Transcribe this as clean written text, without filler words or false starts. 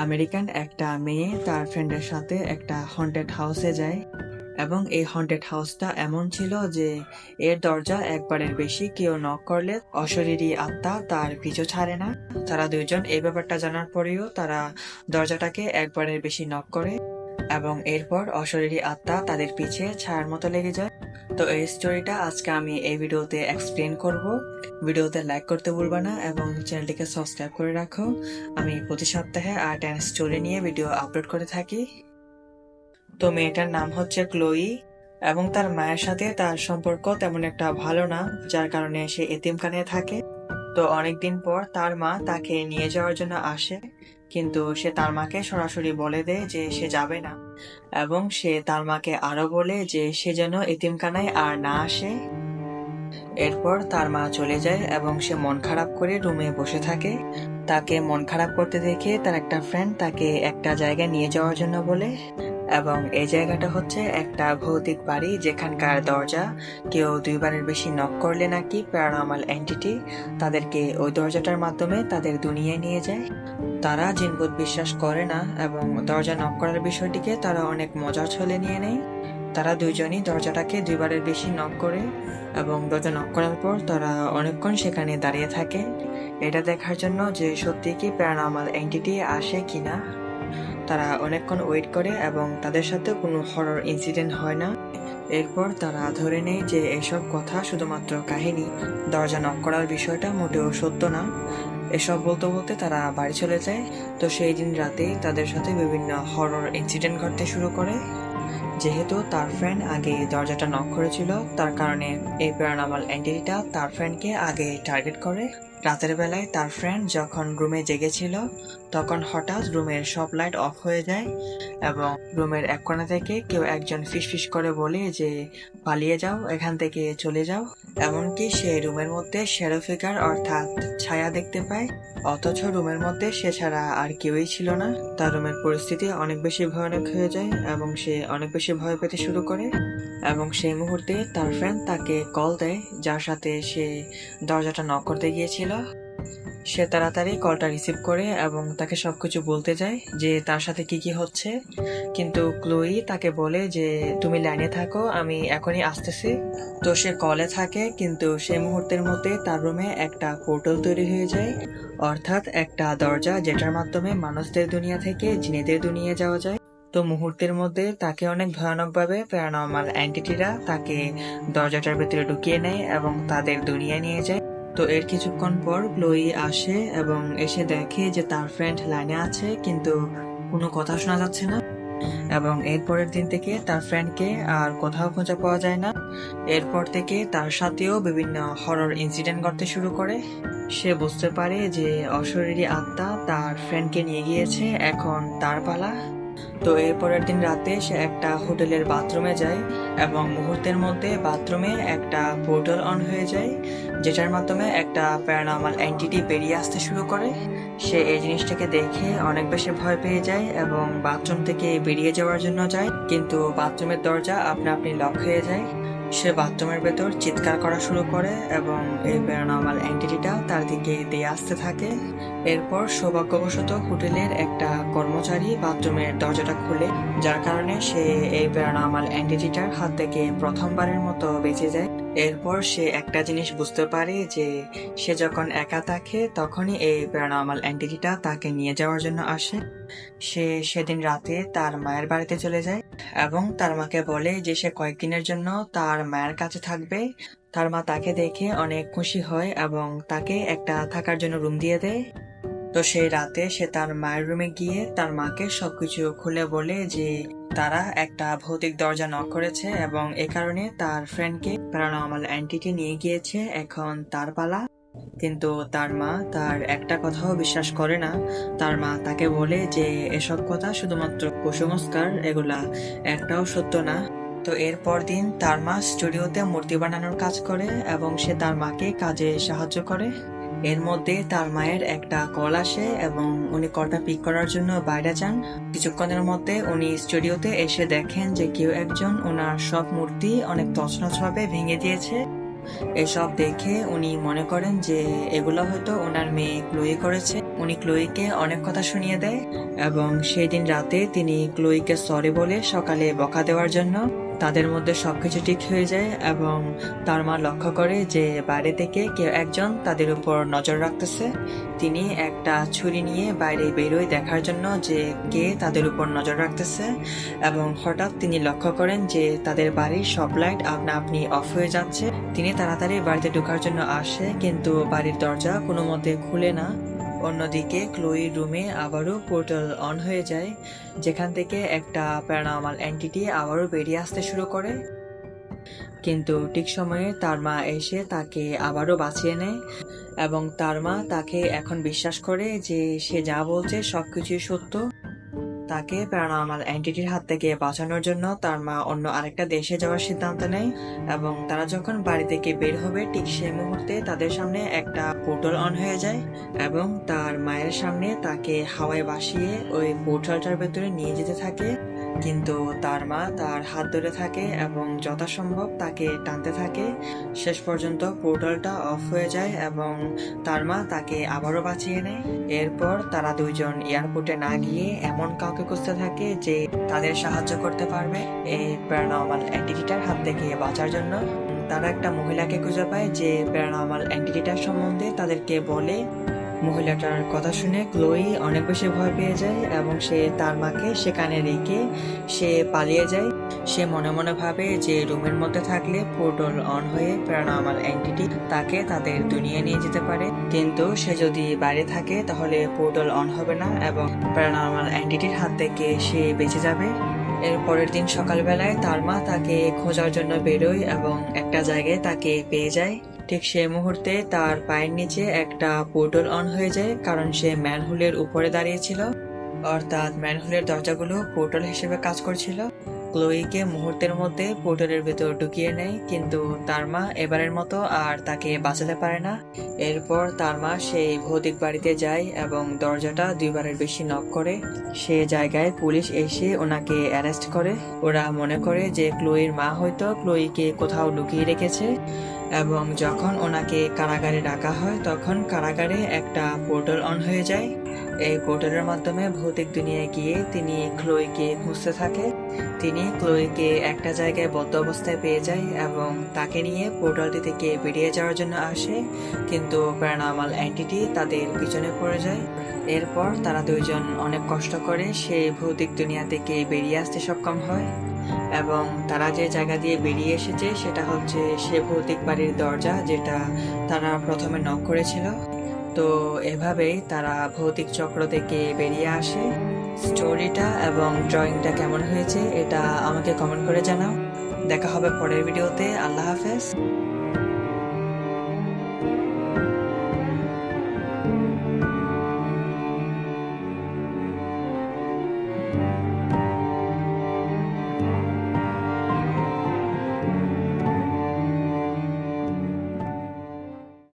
American একটা মেয়ে তার ফ্রেন্ডের সাথে একটা হন্টেড হাউসে যায় এবং এই হন্টেড হাউসটা এমন ছিল যে এর দরজা একবারের বেশি কেউ নক করলে অশরীরী আত্মা তার পিছু ছাড়ে না। তারা দুইজন এই ব্যাপারটা জানার পরেও তারা দরজাটাকে একবারের বেশি নক করে এবং এরপর অশরীরী আত্মা তাদের পিছে ছায়ার মতো লেগে যায়। তো এই স্টোরিটা আজকে আমি এই ভিডিওতে এক্সপ্লেন করব। ভিডিওতে লাইক করতে ভুলবা না এবং চ্যানেলটিকে সাবস্ক্রাইব করে রাখো। আমি প্রতি সপ্তাহে আর্ট অ্যান্ড স্টোরি নিয়ে ভিডিও আপলোড করে থাকি। তো মেয়েটার নাম হচ্ছে ক্লোয়ি এবং তার মায়ের সাথে তার সম্পর্ক তেমন একটা ভালো না, যার কারণে সে এতিমখানায় থাকে। তো অনেকদিন পর তার মা তাকে নিয়ে যাওয়ার জন্য আসে, কিন্তু সে তার মাকে সরাসরি বলে দেয় যে সে যাবে না এবং সে তার মাকে আরো বলে যে সে যেন এতিমখানায় আর না আসে। এরপর তার মা চলে যায় এবং সে মন খারাপ করে রুমে বসে থাকে। তাকে মন খারাপ করতে দেখে তার একটা ফ্রেন্ড তাকে একটা জায়গায় নিয়ে যাওয়ার জন্য বলে এবং এই জায়গাটা হচ্ছে একটা ভৌতিক বাড়ি, যেখানকার দরজা কেউ দুইবারের বেশি নক করলে নাকি প্যারানর্মাল এন্টিটি তাদেরকে ওই দরজাটার মাধ্যমে তাদের দুনিয়ায় নিয়ে যায়। তারা জিনভূত বিশ্বাস করে না এবং দরজা নক করার বিষয়টিকে তারা অনেক মজার ছলে নিয়ে নেয়। তারা দুইজনই দরজাটাকে দুইবারের বেশি নক করে এবং দরজা নক করার পর তারা অনেকক্ষণ সেখানে দাঁড়িয়ে থাকে এটা দেখার জন্য যে সত্যি কি প্যারানর্মাল এন্টিটি আসে কিনা। তারা অনেকক্ষণ ওয়েট করে এবং তাদের সাথে কোনো হরর ইনসিডেন্ট হয় না। এরপর তারা ধরে নেয় যে এসব কথা শুধুমাত্র কাহিনী, দরজা নক করার বিষয়টা মোটেও সত্য না। এসব বলতে বলতে তারা বাড়ি চলে যায়। তো সেই দিন রাতে তাদের সাথে বিভিন্ন হরর ইনসিডেন্ট ঘটতে শুরু করে। যেহেতু তার ফ্রেন্ড আগে দরজাটা নক করেছিল, তার কারণে এই প্যারানর্মাল এন্টিটিটা তার ফ্রেন্ডকে আগে টার্গেট করে। রাতের বেলায় তার ফ্রেন্ড যখন রুমে জেগেছিল তখন হঠাৎ রুমের সব লাইট অফ হয়ে যায় এবং রুমের এক কোণা থেকে কেউ একজন ফিসফিস করে বলে যে পালিয়ে যাও, এখান থেকে চলে যাও। এমনকি সে রুমের মধ্যে শ্যাডো ফিগার অর্থাৎ ছায়া দেখতে পায়, অথচ রুমের মধ্যে সে ছাড়া আর কেউই ছিল না। তার রুমের পরিস্থিতি অনেক বেশি ভয়ানক হয়ে যায় এবং সে অনেক বেশি ভয় পেতে শুরু করে এবং সেই মুহূর্তে তার ফ্রেন্ড তাকে কল দেয়, যার সাথে সে দরজাটা নক করতে গিয়েছিল। সে তাড়াতাড়ি কলটা রিসিভ করে এবং তাকে সবকিছু বলতে যায় যে তার সাথে কি কি হচ্ছে, কিন্তু ক্লোয়ি তাকে বলে যে তুমি লাইনে থাকো, আমি এখনই আসতেছি। তো সে কলে থাকে, কিন্তু সেই মুহূর্তের মধ্যে তার রুমে একটা পোর্টাল তৈরি হয়ে যায়, অর্থাৎ একটা দরজা যেটার মাধ্যমে মানুষদের দুনিয়া থেকে জিনেদের দুনিয়া যাওয়া যায়। তো মুহূর্তের মধ্যে তাকে অনেক ভয়ানকভাবে প্যারানর্মাল এন্টিটিরা তাকে দরজাটার ভেতরে ঢুকিয়ে নেয় এবং তাদের দুনিয়ায় নিয়ে যায়। তো এর কিছুক্ষণ পর ক্লোয়ি আসে এবং এসে দেখে যে তার ফ্রেন্ড লাইনে আছে, কিন্তু কোনো কথা শোনা যাচ্ছে না এবং এর পরের দিন থেকে তার ফ্রেন্ডকে আর কোথাও খুঁজে পাওয়া যায় না। এরপর থেকে তার সাথেও বিভিন্ন হরর ইনসিডেন্ট করতে শুরু করে। সে বুঝতে পারে যে অশরীরী আত্মা তার ফ্রেন্ডকে নিয়ে গিয়েছে, এখন তার পালা। তো এর পরের দিন রাতে সে একটা হোটেলের বাথরুমে যায় এবং মুহূর্তের মধ্যে বাথরুমে একটা পোর্টাল অন হয়ে যায়, যেটার মাধ্যমে একটা প্যারানর্মাল এন্টিটি বেরিয়ে আসতে শুরু করে। সে এই জিনিসটাকে দেখে অনেক বেশি ভয় পেয়ে যায় এবং বাথরুম থেকে বেরিয়ে যাওয়ার জন্য যায়, কিন্তু বাথরুমের দরজা আপনা আপনি লক হয়ে যায়। সে বাথরুমের ভেতর চিৎকার করা শুরু করে এবং এই প্যারানর্মাল এন্টিটিটা তার দিকে দিয়ে আসতে থাকে। এরপর সৌভাগ্যবশত হোটেলের একটা কর্মচারী বাথরুমের দরজাটা খুলে, যার কারণে সে এই প্যারানর্মাল এন্টিটিটার হাত থেকে প্রথমবারের মতো বেঁচে যায়। এরপর সে একটা জিনিস বুঝতে পারে যে সে যখন একা থাকে তখনই এই প্যারানর্মাল এন্টিটিটা তাকে নিয়ে যাওয়ার জন্য আসে। সে সেদিন রাতে তার মায়ের বাড়িতে চলে যায় এবং তার মাকে বলে যে সে কয়েকদিনের জন্য তার মায়ের কাছে থাকবে। তার মা তাকে দেখে অনেক খুশি হয় এবং তাকে একটা থাকার জন্য রুম দিয়ে দেয়। তো সেই রাতে সে তার মায়ের রুমে গিয়ে তার মাকে সবকিছু খুলে বলে যে তারা একটা ভৌতিক দরজা নক করেছে এবং এ কারণে তার ফ্রেন্ডকে প্যারানর্মাল এন্টিটি নিয়ে গিয়েছে, এখন তার পালা। কিন্তু তার মা তার একটা কথাও বিশ্বাস করে না। তার মা তাকে বলে যে এসব কথা শুধুমাত্র কুসংস্কার, এগুলা একটাও সত্য না। তো এরপর দিন তার মা স্টুডিওতে মূর্তি বানানোর কাজ করে এবং সে তার মাকে কাজে সাহায্য করে। এর মধ্যে তার মায়ের একটা কল আসে এবং উনি কলটা পিক করার জন্য বাইরে যান। কিছুক্ষণের মধ্যে উনি স্টুডিওতে এসে দেখেন যে কেউ একজন ওনার সব মূর্তি অনেক তছনছ ভাবে ভেঙে দিয়েছে। এসব দেখে উনি মনে করেন যে এগুলো হয়তো ওনার মেয়ে ক্লোয়ি করেছে। উনি ক্লোইকে অনেক কথা শুনিয়ে দেয় এবং সেই দিন রাতে তিনি ক্লোইকে সরি বলে সকালে বকা দেওয়ার জন্য তাদের মধ্যে সবকিছু ঠিক হয়ে যায় এবং তার মা লক্ষ্য করে যে বাইরে থেকে কেউ একজন তাদের উপর নজর রাখতেছে। তিনি একটা ছুরি নিয়ে বাইরে বেরোয় দেখার জন্য যে কে তাদের উপর নজর রাখতেছে এবং হঠাৎ তিনি লক্ষ্য করেন যে তাদের বাড়ির সব লাইট আপনা আপনি অফ হয়ে যাচ্ছে। তিনি তাড়াতাড়ি বাড়িতে ঢোকার জন্য আসে কিন্তু বাড়ির দরজা কোনো মতে খুলে না। অন্যদিকে ক্লোইর রুমে আবারও পোর্টাল অন হয়ে যায়, যেখান থেকে একটা প্যারানর্মাল এন্টিটি আবারও বেরিয়ে আসতে শুরু করে। কিন্তু ঠিক সময়ে তার মা এসে তাকে আবারও বাঁচিয়ে নেয় এবং তার মা তাকে এখন বিশ্বাস করে যে সে যা বলছে সবকিছুই সত্য। তাকে প্যারানর্মাল এন্টিটির হাত থেকে বাঁচানোর জন্য তার মা অন্য আরেকটা দেশে যাওয়ার সিদ্ধান্ত নেয় এবং তারা যখন বাড়ি থেকে বের হবে ঠিক সেই মুহূর্তে তাদের সামনে একটা পোর্টাল অন হয়ে যায় এবং তার মায়ের সামনে তাকে হাওয়ায় ভাসিয়ে ওই পোর্টালটার ভেতরে নিয়ে যেতে থাকে। কিন্তু তার মা তার হাত ধরে থাকে এবং যথাসম্ভব তাকে টানতে থাকে। শেষ পর্যন্ত পোর্টালটা অফ হয়ে যায় এবং তার মা তাকে আবারও বাঁচিয়ে নেয়। এরপর তারা দুইজন এয়ারপোর্টে না গিয়ে এমন কাউকে খুঁজতে থাকে যে তাদের সাহায্য করতে পারবে এই প্যারানর্মাল এন্টিটিটার হাত থেকে বাঁচার জন্য। তারা একটা মহিলাকে খুঁজে পায় যে প্যারানর্মাল এন্টিটিটার সম্বন্ধে তাদেরকে বলে। মহিলাটার কথা শুনে ক্লোই অনেক বেশি ভয় পেয়ে যায় এবং সে তার মাকে সেখানে রেখে সে পালিয়ে যায়। সে মনে মনে ভাবে যে রুমের মধ্যে থাকলে পোর্টাল অন হয়ে প্যারানর্মাল এন্টিটি তাকে তাদের দুনিয়ায় নিয়ে যেতে পারে, কিন্তু সে যদি বাইরে থাকে তাহলে পোর্টাল অন হবে না এবং প্যারানর্মাল এন্টিটির হাত থেকে সে বেঁচে যাবে। এর পরের দিন সকালবেলায় তার মা তাকে খোঁজার জন্য বেরোয় এবং একটা জায়গায় তাকে পেয়ে যায়। ঠিক সেই মুহূর্তে তার পায়ের নিচে একটা পোর্টাল অন হয়ে যায়, কারণ সে ম্যানহোলের উপরে দাঁড়িয়েছিল, অর্থাৎ ম্যানহোলের দরজাগুলো পোর্টাল হিসেবে কাজ করছিল। ক্লোইকে মুহূর্তের মধ্যে পোর্টালের ভেতর ঢুকিয়ে নেয়, কিন্তু তার মা এবারের মতো আর তাকে বাঁচাতে পারে না। এরপর তার মা সেই ভৌতিক বাড়িতে যায় এবং দরজাটা দুইবারের বেশি নক করে। সে জায়গায় পুলিশ এসে ওনাকে অ্যারেস্ট করে। ওরা মনে করে যে ক্লোইর মা হয়তো ক্লোইকে কোথাও লুকিয়ে রেখেছে এবং যখন ওনাকে কারাগারে ডাকা হয় তখন কারাগারে একটা পোর্টাল অন হয়ে যায়। এই পোর্টালের মাধ্যমে ভৌতিক দুনিয়ায় গিয়ে তিনি ক্লোইকে খুঁজতে থাকে। তিনি ক্লোইকে একটা জায়গায় বদ্ধ অবস্থায় পেয়ে যায় এবং তাকে নিয়ে পোর্টালটি থেকে বেরিয়ে যাওয়ার জন্য আসে, কিন্তু প্যারানর্মাল এন্টিটি তাদের পিছনে পড়ে যায়। এরপর তারা দুইজন অনেক কষ্ট করে সেই ভৌতিক দুনিয়া থেকে বেরিয়ে আসতে সক্ষম হয় এবং তারা যে জায়গা দিয়ে বেরিয়ে এসেছে সেটা হচ্ছে সে ভৌতিক বাড়ির দরজা যেটা তারা প্রথমে নক করেছিল। তো এভাবেই তারা ভৌতিক চক্র থেকে বেরিয়ে আসে। স্টোরিটা এবং ড্রয়িংটা কেমন হয়েছে এটা আমাকে কমেন্ট করে জানাও। দেখা হবে পরের ভিডিওতে। আল্লাহ হাফেজ।